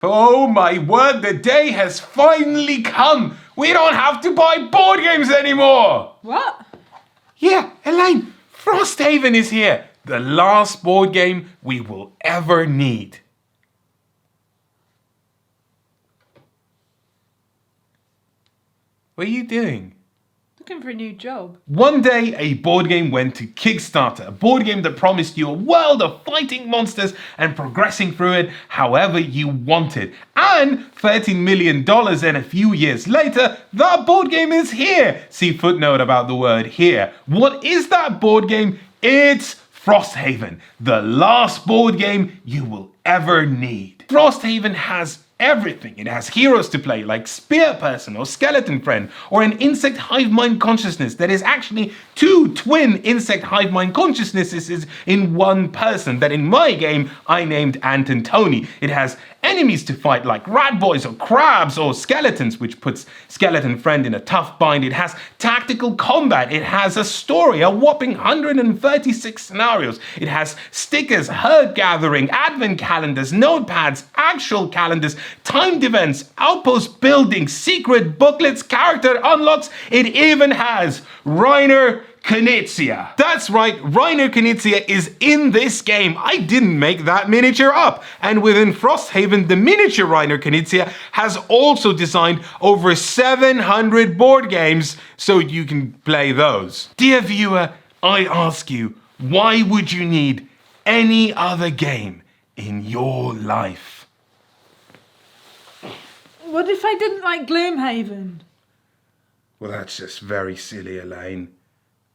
Oh my word, the day has finally come! We don't have to buy board games anymore! What? Yeah, Elaine, Frosthaven is here! The last board game we will ever need. What are you doing? Looking for a new job. One day, a board game went to Kickstarter, a board game that promised you a world of fighting monsters and progressing through it however you wanted. And $13 million, and a few years later, that board game is here. See footnote about the word here. What is that board game? It's Frosthaven, the last board game you will ever need. Frosthaven has everything. It has heroes to play like Spear Person or Skeleton Friend, or an insect hive mind consciousness that is actually two twin insect hive mind consciousnesses in one person that in my game I named Ant and Tony. It has enemies to fight like rat boys or crabs or skeletons, which puts Skeleton Friend in a tough bind. It has tactical combat. It has a story, a whopping 136 scenarios. It has stickers, herd gathering, advent calendars, notepads, actual calendars, timed events, outpost building, secret booklets, character unlocks. It even has Reiner Knizia. That's right, Reiner Knizia is in this game. I didn't make that miniature up. And within Frosthaven, the miniature Reiner Knizia has also designed over 700 board games, so you can play those. Dear viewer, I ask you, why would you need any other game in your life? What if I didn't like Gloomhaven? Well, that's just very silly, Elaine.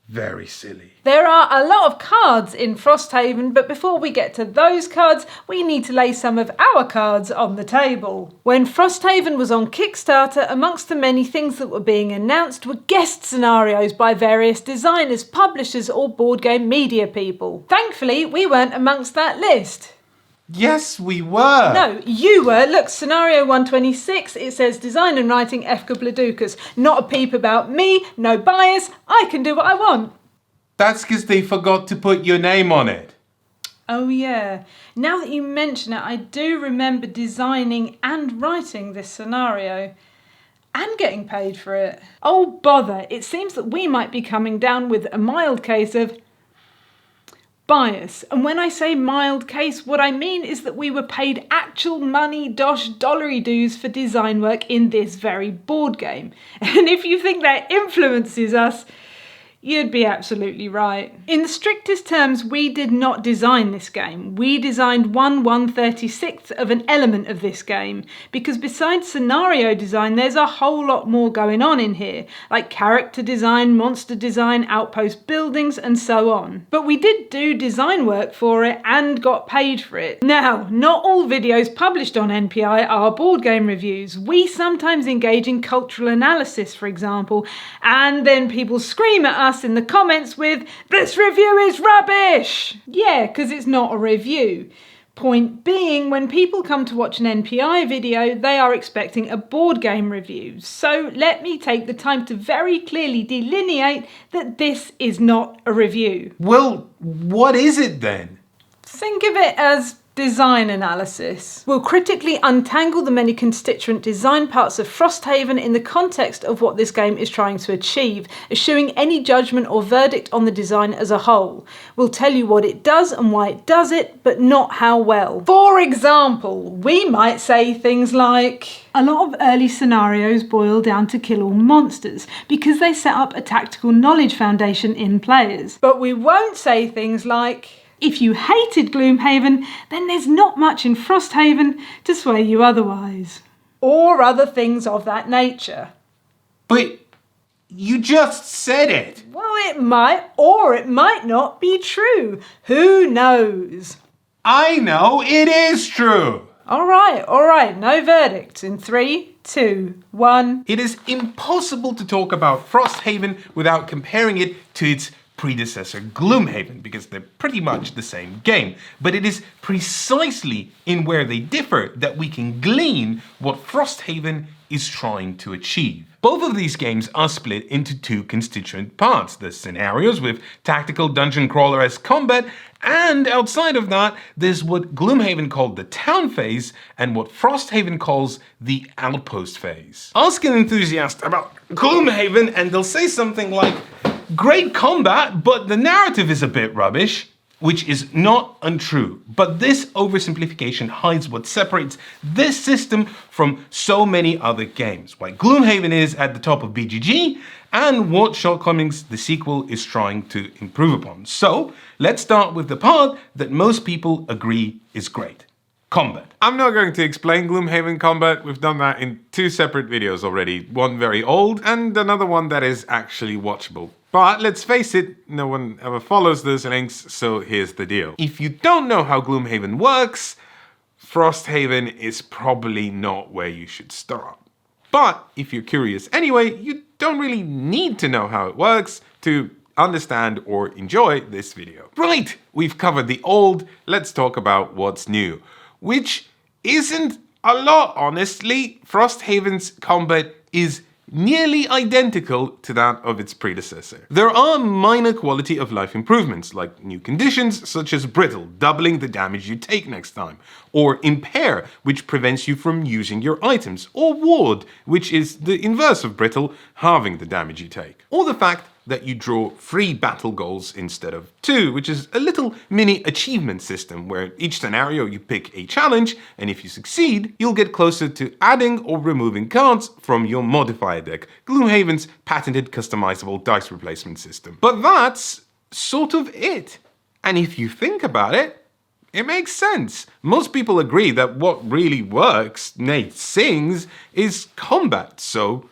Very silly. There are a lot of cards in Frosthaven, but before we get to those cards, we need to lay some of our cards on the table. When Frosthaven was on Kickstarter, amongst the many things that were being announced were guest scenarios by various designers, publishers, or board game media people. Thankfully, we weren't amongst that list. Yes, we were. No, you were. Look, scenario 126, it says design and writing Efka Bladukas. Not a peep about me, no bias, I can do what I want. That's because they forgot to put your name on it. Oh yeah, now that you mention it, I do remember designing and writing this scenario. And getting paid for it. Oh bother, it seems that we might be coming down with a mild case of bias. And when I say mild case, what I mean is that we were paid actual money dollary dues for design work in this very board game. And if you think that influences us, you'd be absolutely right. In the strictest terms, we did not design this game. We designed 1/136th of an element of this game, because besides scenario design, there's a whole lot more going on in here, like character design, monster design, outpost buildings, and so on. But we did do design work for it and got paid for it. Now, not all videos published on NPI are board game reviews. We sometimes engage in cultural analysis, for example, and then people scream at us in the comments with, "This review is rubbish!" Yeah, because it's not a review. Point being, when people come to watch an NPI video, they are expecting a board game review. So let me take the time to very clearly delineate that this is not a review. Well, what is it then? Think of it as design analysis. We'll critically untangle the many constituent design parts of Frosthaven in the context of what this game is trying to achieve, eschewing any judgment or verdict on the design as a whole. We'll tell you what it does and why it does it, but not how well. For example, we might say things like, a lot of early scenarios boil down to kill all monsters because they set up a tactical knowledge foundation in players. But we won't say things like, if you hated Gloomhaven, then there's not much in Frosthaven to sway you otherwise. Or other things of that nature. But you just said it. Well, it might or it might not be true. Who knows? I know it is true. All right, no verdicts. In 3, 2, 1. It is impossible to talk about Frosthaven without comparing it to its predecessor Gloomhaven, because they're pretty much the same game. But it is precisely in where they differ that we can glean what Frosthaven is trying to achieve. Both of these games are split into two constituent parts: the scenarios with tactical dungeon crawler-esque combat, and outside of that, there's what Gloomhaven called the town phase and what Frosthaven calls the outpost phase. Ask an enthusiast about Gloomhaven and they'll say something like, great combat, but the narrative is a bit rubbish. Which is not untrue, but this oversimplification hides what separates this system from so many other games, why Gloomhaven is at the top of BGG, and what shortcomings the sequel is trying to improve upon. So, let's start with the part that most people agree is great: combat. I'm not going to explain Gloomhaven combat. We've done that in 2 separate videos already. One very old and another one that is actually watchable. But let's face it, no one ever follows those links, so here's the deal. If you don't know how Gloomhaven works, Frosthaven is probably not where you should start. But if you're curious anyway, you don't really need to know how it works to understand or enjoy this video. Right, we've covered the old, let's talk about what's new. Which isn't a lot, honestly. Frosthaven's combat is nearly identical to that of its predecessor. There are minor quality of life improvements, like new conditions such as brittle, doubling the damage you take next time, or impair, which prevents you from using your items, or ward, which is the inverse of brittle, halving the damage you take. Or the fact that you draw 3 battle goals instead of 2, which is a little mini achievement system where each scenario you pick a challenge, and if you succeed, you'll get closer to adding or removing cards from your modifier deck, Gloomhaven's patented customizable dice replacement system. But that's sort of it. And if you think about it, it makes sense. Most people agree that what really works, nay sings, is combat, so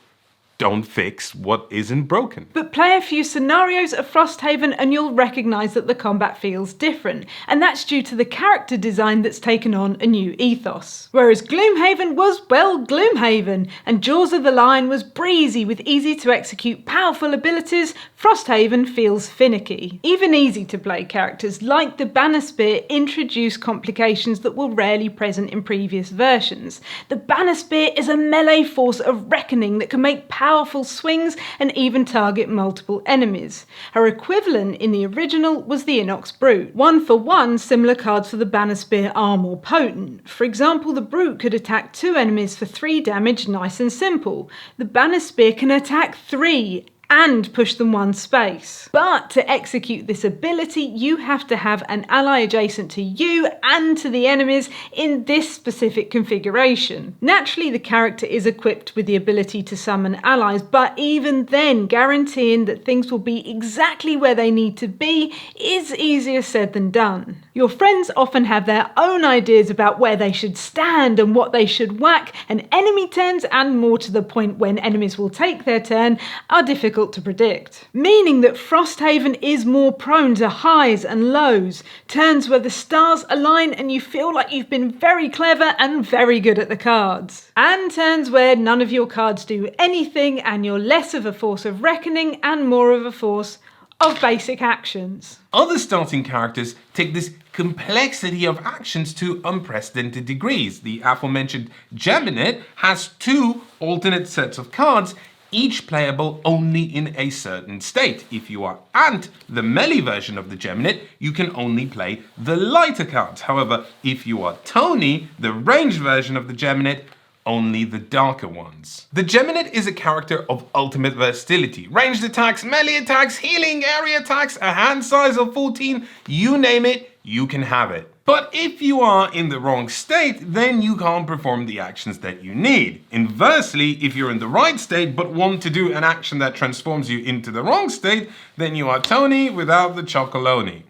don't fix what isn't broken. But play a few scenarios of Frosthaven and you'll recognise that the combat feels different, and that's due to the character design that's taken on a new ethos. Whereas Gloomhaven was, well, Gloomhaven, and Jaws of the Lion was breezy with easy to execute powerful abilities, Frosthaven feels finicky. Even easy to play characters like the Banner Spear introduce complications that were rarely present in previous versions. The Banner Spear is a melee force of reckoning that can make powerful swings and even target multiple enemies. Her equivalent in the original was the Inox Brute. 1-for-1 similar cards for the Banner Spear are more potent. For example, the Brute could attack 2 enemies for 3 damage, nice and simple. The Banner Spear can attack 3 and push them 1 space. But to execute this ability, you have to have an ally adjacent to you and to the enemies in this specific configuration. Naturally, the character is equipped with the ability to summon allies, but even then, guaranteeing that things will be exactly where they need to be is easier said than done. Your friends often have their own ideas about where they should stand and what they should whack, and enemy turns, and more to the point when enemies will take their turn, are difficult to predict. Meaning that Frosthaven is more prone to highs and lows, turns where the stars align and you feel like you've been very clever and very good at the cards, and turns where none of your cards do anything and you're less of a force of reckoning and more of a force of basic actions. Other starting characters take this complexity of actions to unprecedented degrees. The aforementioned Gemini has 2 alternate sets of cards, each playable only in a certain state. If you are Ant, the melee version of the Gemini, you can only play the lighter cards. However, if you are Tony, the ranged version of the Gemini, only the darker ones. The Gemini is a character of ultimate versatility. Ranged attacks, melee attacks, healing, area attacks, a hand size of 14, you name it, you can have it. But if you are in the wrong state, then you can't perform the actions that you need. Inversely, if you're in the right state but want to do an action that transforms you into the wrong state, then you are Tony without the chocolonely.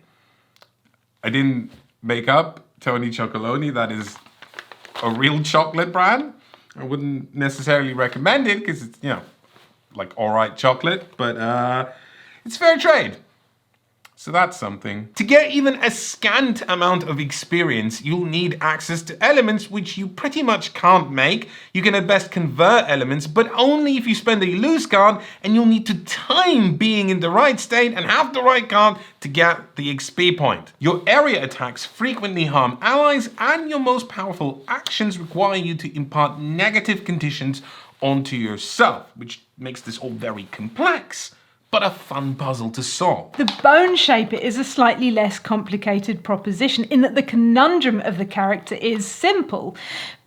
I didn't make up Tony Chocolonely, that is a real chocolate brand. I wouldn't necessarily recommend it because it's, like alright chocolate, but it's fair trade. So that's something. To get even a scant amount of experience, you'll need access to elements which you pretty much can't make. You can at best convert elements, but only if you spend a loose card, and you'll need to time being in the right state and have the right card to get the XP point. Your area attacks frequently harm allies, and your most powerful actions require you to impart negative conditions onto yourself, which makes this all very complex, but a fun puzzle to solve. The Boneshaper is a slightly less complicated proposition in that the conundrum of the character is simple.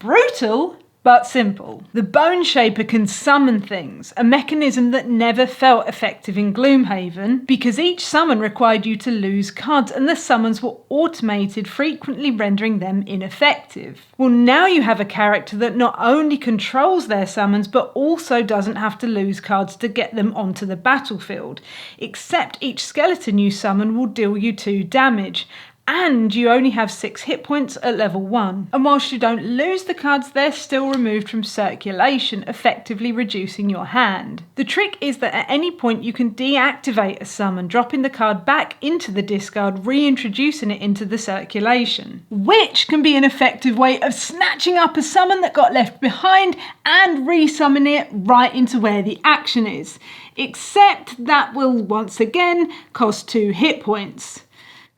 Brutal, but simple. The Boneshaper can summon things, a mechanism that never felt effective in Gloomhaven, because each summon required you to lose cards and the summons were automated, frequently rendering them ineffective. Well, now you have a character that not only controls their summons, but also doesn't have to lose cards to get them onto the battlefield, except each skeleton you summon will deal you 2 damage. And you only have 6 hit points at level 1. And whilst you don't lose the cards, they're still removed from circulation, effectively reducing your hand. The trick is that at any point you can deactivate a summon, dropping the card back into the discard, reintroducing it into the circulation. Which can be an effective way of snatching up a summon that got left behind and resummoning it right into where the action is. Except that will once again cost 2 hit points.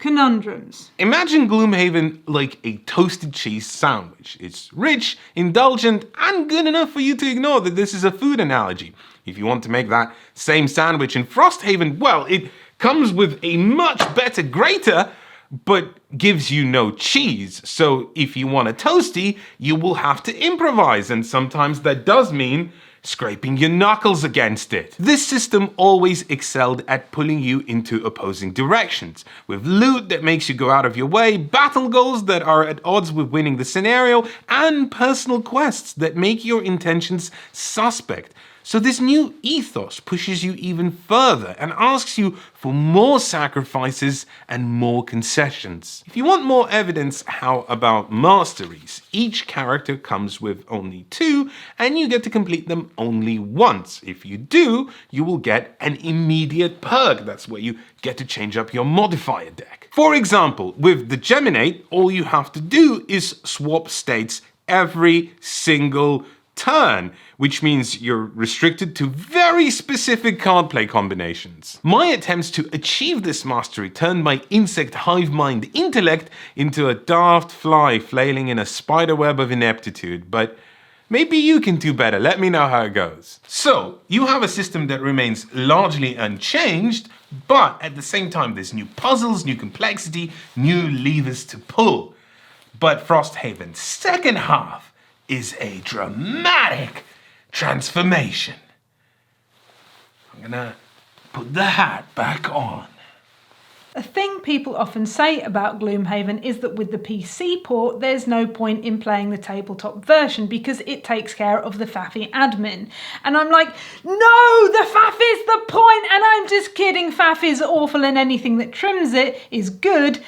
Conundrums. Imagine Gloomhaven like a toasted cheese sandwich. It's rich, indulgent, and good enough for you to ignore that this is a food analogy. If you want to make that same sandwich in Frosthaven, well, it comes with a much better grater, but gives you no cheese. So if you want a toasty, you will have to improvise, and sometimes that does mean scraping your knuckles against it. This system always excelled at pulling you into opposing directions, with loot that makes you go out of your way, battle goals that are at odds with winning the scenario, and personal quests that make your intentions suspect. So this new ethos pushes you even further and asks you for more sacrifices and more concessions. If you want more evidence, how about masteries? Each character comes with only 2 and you get to complete them only once. If you do, you will get an immediate perk. That's where you get to change up your modifier deck. For example, with the Gemini, all you have to do is swap states every single turn, which means you're restricted to very specific card play combinations. My attempts to achieve this mastery turned my insect hive mind intellect into a daft fly flailing in a spiderweb of ineptitude, but maybe you can do better. Let me know how it goes. So, you have a system that remains largely unchanged, but at the same time there's new puzzles, new complexity, new levers to pull. But Frosthaven's second half is a dramatic transformation. I'm gonna put the hat back on. A thing people often say about Gloomhaven is that with the PC port, there's no point in playing the tabletop version because it takes care of the Faffy admin. And I'm like, no, the Faff is the point, and I'm just kidding. Faff is awful and anything that trims it is good.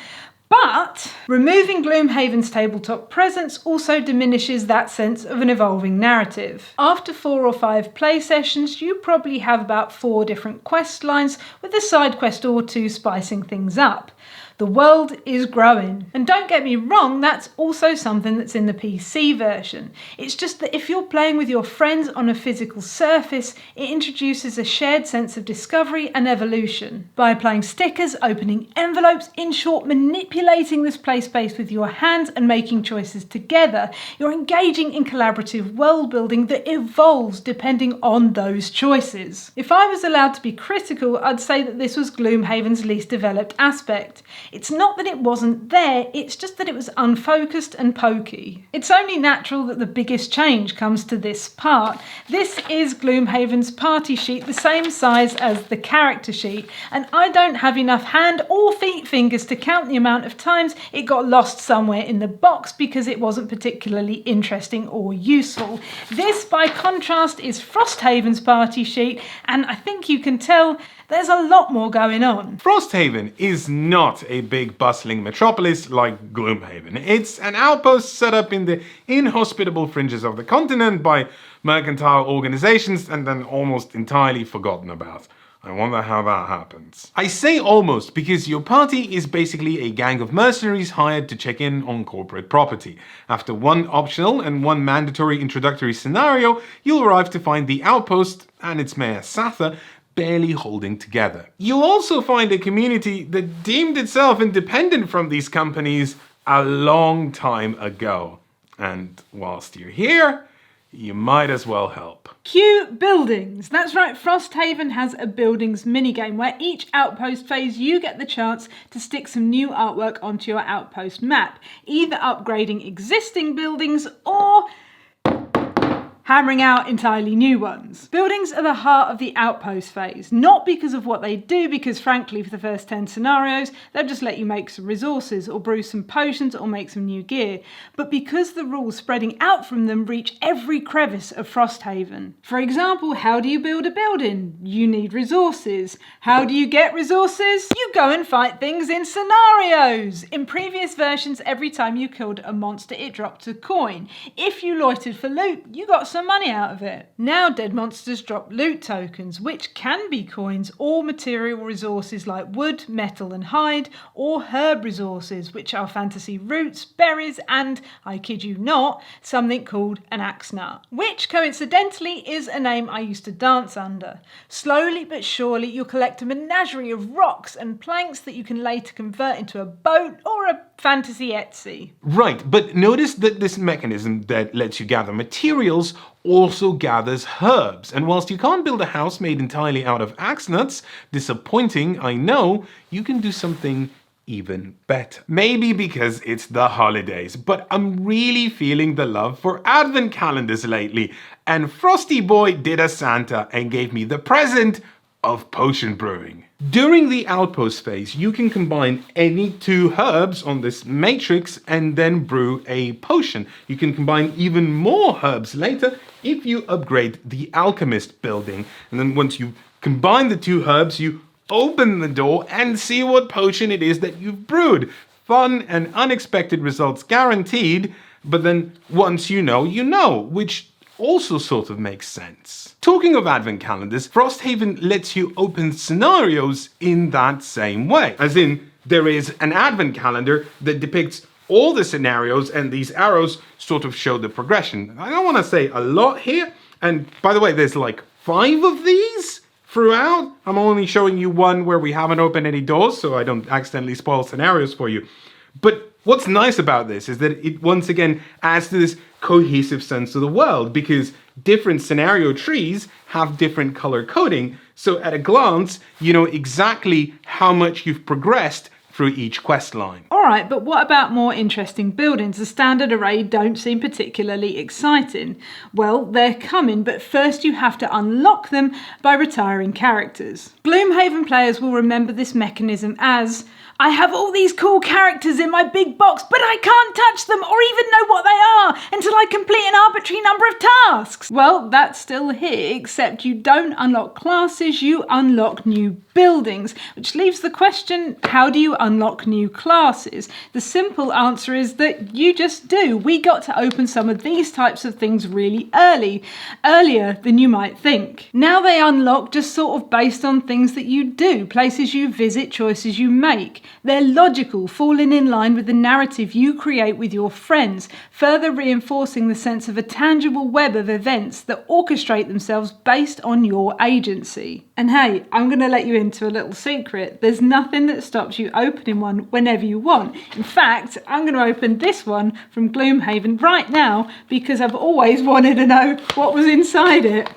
But removing Gloomhaven's tabletop presence also diminishes that sense of an evolving narrative. After 4 or 5 play sessions, you probably have about 4 different quest lines with a side quest or 2 spicing things up. The world is growing. And don't get me wrong, that's also something that's in the PC version. It's just that if you're playing with your friends on a physical surface, it introduces a shared sense of discovery and evolution. By applying stickers, opening envelopes, in short, manipulating this play space with your hands and making choices together, you're engaging in collaborative world building that evolves depending on those choices. If I was allowed to be critical, I'd say that this was Gloomhaven's least developed aspect. It's not that it wasn't there, it's just that it was unfocused and pokey. It's only natural that the biggest change comes to this part. This is Gloomhaven's party sheet, the same size as the character sheet, and I don't have enough hand or feet fingers to count the amount of times it got lost somewhere in the box because it wasn't particularly interesting or useful. This, by contrast, is Frosthaven's party sheet, and I think you can tell there's a lot more going on. Frosthaven is not a big bustling metropolis like Gloomhaven. It's an outpost set up in the inhospitable fringes of the continent by mercantile organizations and then almost entirely forgotten about. I wonder how that happens. I say almost because your party is basically a gang of mercenaries hired to check in on corporate property. After one optional and one mandatory introductory scenario, you'll arrive to find the Outpost and its mayor Satha barely holding together. You'll also find a community that deemed itself independent from these companies a long time ago. And whilst you're here, you might as well help. Cue buildings. That's right, Frosthaven has a buildings minigame where each outpost phase you get the chance to stick some new artwork onto your outpost map, either upgrading existing buildings or hammering out entirely new ones. Buildings are the heart of the outpost phase, not because of what they do, because frankly for the first 10 scenarios they'll just let you make some resources or brew some potions or make some new gear, but because the rules spreading out from them reach every crevice of Frosthaven. For example, how do you build a building? You need resources. How do you get resources? You go and fight things in scenarios. In previous versions, every time you killed a monster it dropped a coin. If you loitered for loot, you got some money out of it. Now dead monsters drop loot tokens, which can be coins or material resources like wood, metal and hide, or herb resources, which are fantasy roots, berries and, I kid you not, something called an axe nut, which coincidentally is a name I used to dance under. Slowly but surely you'll collect a menagerie of rocks and planks that you can later convert into a boat or a fantasy Etsy. Right, but notice that this mechanism that lets you gather materials also gathers herbs. And whilst you can't build a house made entirely out of axe nuts, disappointing, I know, you can do something even better. Maybe because it's the holidays, but I'm really feeling the love for advent calendars lately. And Frosty Boy did a Santa and gave me the present of potion brewing. During the outpost phase, you can combine any two herbs on this matrix and then brew a potion. You can combine even more herbs later if you upgrade the alchemist building. And then once you combine the two herbs, you open the door and see what potion it is that you've brewed. Fun and unexpected results guaranteed, but then once you know, which also sort of makes sense. Talking of advent calendars, Frosthaven lets you open scenarios in that same way. As in, there is an advent calendar that depicts all the scenarios and these arrows sort of show the progression. I don't want to say a lot here, and by the way, there's like 5 of these throughout. I'm only showing you one where we haven't opened any doors, so I don't accidentally spoil scenarios for you. But what's nice about this is that it once again adds to this cohesive sense of the world, because different scenario trees have different color coding, so at a glance you know exactly how much you've progressed through each quest line. Alright, but what about more interesting buildings? The standard array don't seem particularly exciting. Well, they're coming, but first you have to unlock them by retiring characters. Gloomhaven players will remember this mechanism as, I have all these cool characters in my big box, but I can't touch them or even know what they are until I complete an arbitrary number of tasks. Well, that's still here, except you don't unlock classes, you unlock new buildings, which leaves the question, how do you unlock new classes? The simple answer is that you just do. We got to open some of these types of things really earlier than you might think. Now they unlock just sort of based on things that you do, places you visit, choices you make. They're logical, falling in line with the narrative you create with your friends, further reinforcing the sense of a tangible web of events that orchestrate themselves based on your agency. And hey, I'm going to let you into a little secret. There's nothing that stops you opening one whenever you want. In fact, I'm going to open this one from Gloomhaven right now because I've always wanted to know what was inside it.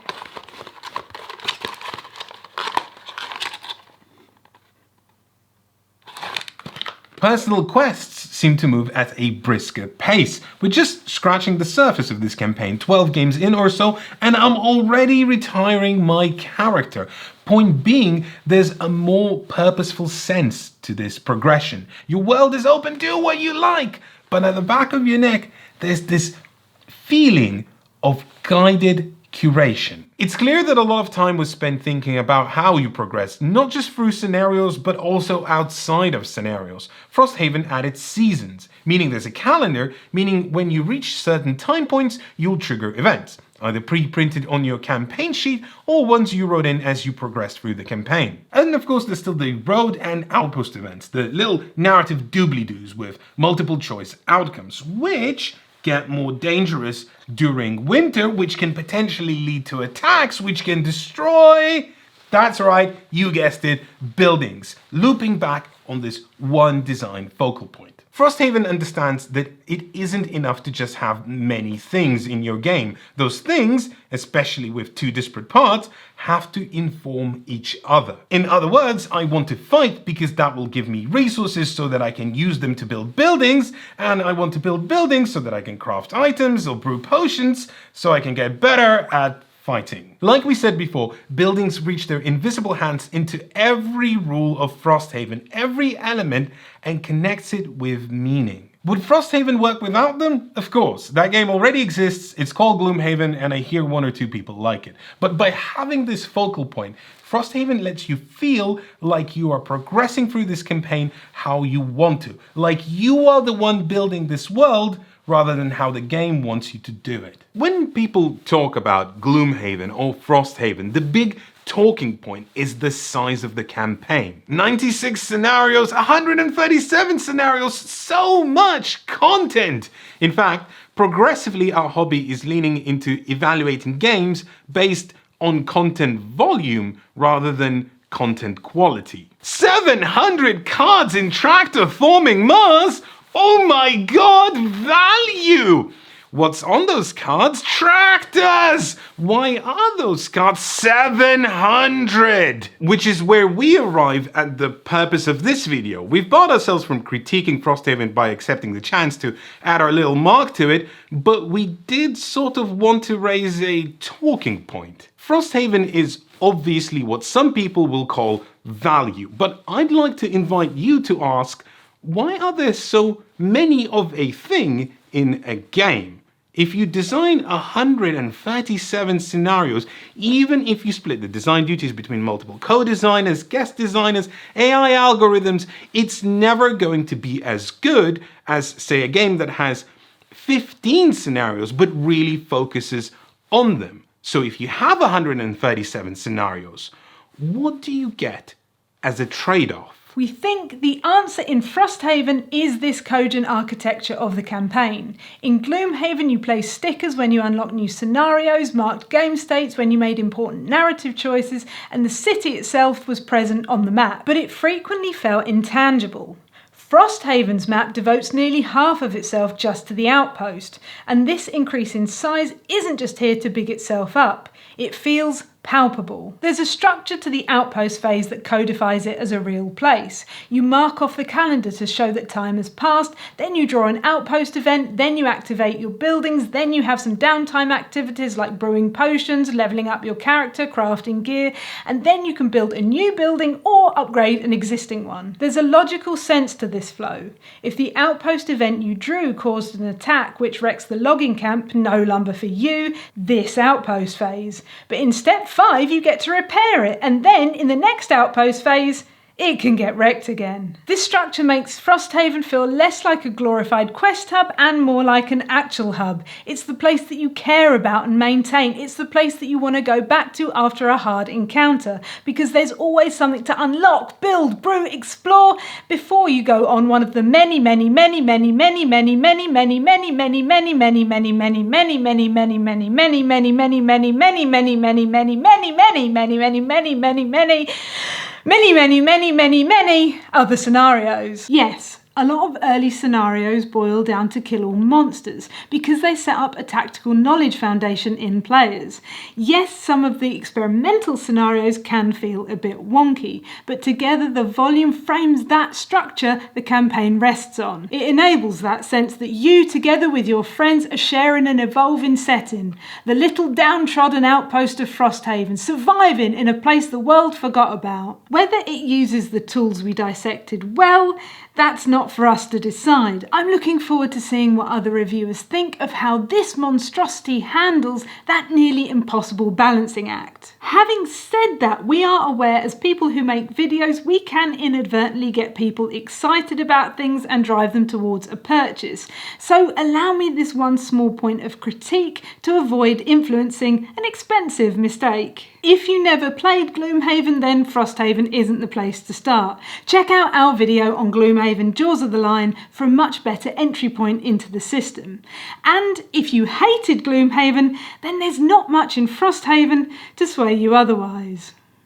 Personal quests seem to move at a brisker pace. We're just scratching the surface of this campaign, 12 games in or so, and I'm already retiring my character. Point being, there's a more purposeful sense to this progression. Your world is open, do what you like, but at the back of your neck, there's this feeling of guided curation. It's clear that a lot of time was spent thinking about how you progress, not just through scenarios, but also outside of scenarios. Frosthaven added seasons, meaning there's a calendar, meaning when you reach certain time points, you'll trigger events, either pre-printed on your campaign sheet or ones you wrote in as you progressed through the campaign. And of course, there's still the road and outpost events, the little narrative doobly-doos with multiple choice outcomes, which get more dangerous during winter, which can potentially lead to attacks, which can destroy, that's right, you guessed it, buildings, looping back on this one design focal point. Frosthaven understands that it isn't enough to just have many things in your game. Those things, especially with two disparate parts, have to inform each other. In other words, I want to fight because that will give me resources so that I can use them to build buildings, and I want to build buildings so that I can craft items or brew potions so I can get better at fighting. Like we said before, buildings reach their invisible hands into every rule of Frosthaven, every element, and connects it with meaning. Would Frosthaven work without them? Of course. That game already exists, it's called Gloomhaven, and I hear one or two people like it. But by having this focal point, Frosthaven lets you feel like you are progressing through this campaign how you want to. Like you are the one building this world, rather than how the game wants you to do it. When people talk about Gloomhaven or Frosthaven, the big talking point is the size of the campaign. 96 scenarios, 137 scenarios, so much content! In fact, progressively our hobby is leaning into evaluating games based on content volume rather than content quality. 700 cards in Tractor Forming Mars? Oh my god, value! What's on those cards? Tractors! Why are those cards 700? Which is where we arrive at the purpose of this video. We've barred ourselves from critiquing Frosthaven by accepting the chance to add our little mark to it, but we did sort of want to raise a talking point. Frosthaven is obviously what some people will call value, but I'd like to invite you to ask, why are there so many of a thing in a game? If you design 137 scenarios, even if you split the design duties between multiple co-designers, guest designers, AI algorithms, it's never going to be as good as, say, a game that has 15 scenarios but really focuses on them. So if you have 137 scenarios, what do you get as a trade-off? We think the answer in Frosthaven is this cogent architecture of the campaign. In Gloomhaven you place stickers when you unlock new scenarios, marked game states when you made important narrative choices, and the city itself was present on the map, but it frequently felt intangible. Frosthaven's map devotes nearly half of itself just to the outpost, and this increase in size isn't just here to big itself up, it feels palpable. There's a structure to the outpost phase that codifies it as a real place. You mark off the calendar to show that time has passed, then you draw an outpost event, then you activate your buildings, then you have some downtime activities like brewing potions, leveling up your character, crafting gear, and then you can build a new building or upgrade an existing one. There's a logical sense to this flow. If the outpost event you drew caused an attack which wrecks the logging camp, no lumber for you, this outpost phase. But in step 5 you get to repair it, and then in the next outpost phase it can get wrecked again. This structure makes Frosthaven feel less like a glorified quest hub and more like an actual hub. It's the place that you care about and maintain. It's the place that you want to go back to after a hard encounter, because there's always something to unlock, build, brew, explore before you go on one of the many other scenarios. Yes, a lot of early scenarios boil down to kill all monsters because they set up a tactical knowledge foundation in players. Yes, some of the experimental scenarios can feel a bit wonky, but together the volume frames that structure the campaign rests on. It enables that sense that you, together with your friends, are sharing an evolving setting. The little downtrodden outpost of Frosthaven, surviving in a place the world forgot about. Whether it uses the tools we dissected well, that's not not for us to decide. I'm looking forward to seeing what other reviewers think of how this monstrosity handles that nearly impossible balancing act. Having said that, we are aware as people who make videos, we can inadvertently get people excited about things and drive them towards a purchase. So allow me this one small point of critique to avoid influencing an expensive mistake. If you never played Gloomhaven, then Frosthaven isn't the place to start. Check out our video on Gloomhaven Jaws of the Lion for a much better entry point into the system. And if you hated Gloomhaven, then there's not much in Frosthaven to sway you otherwise.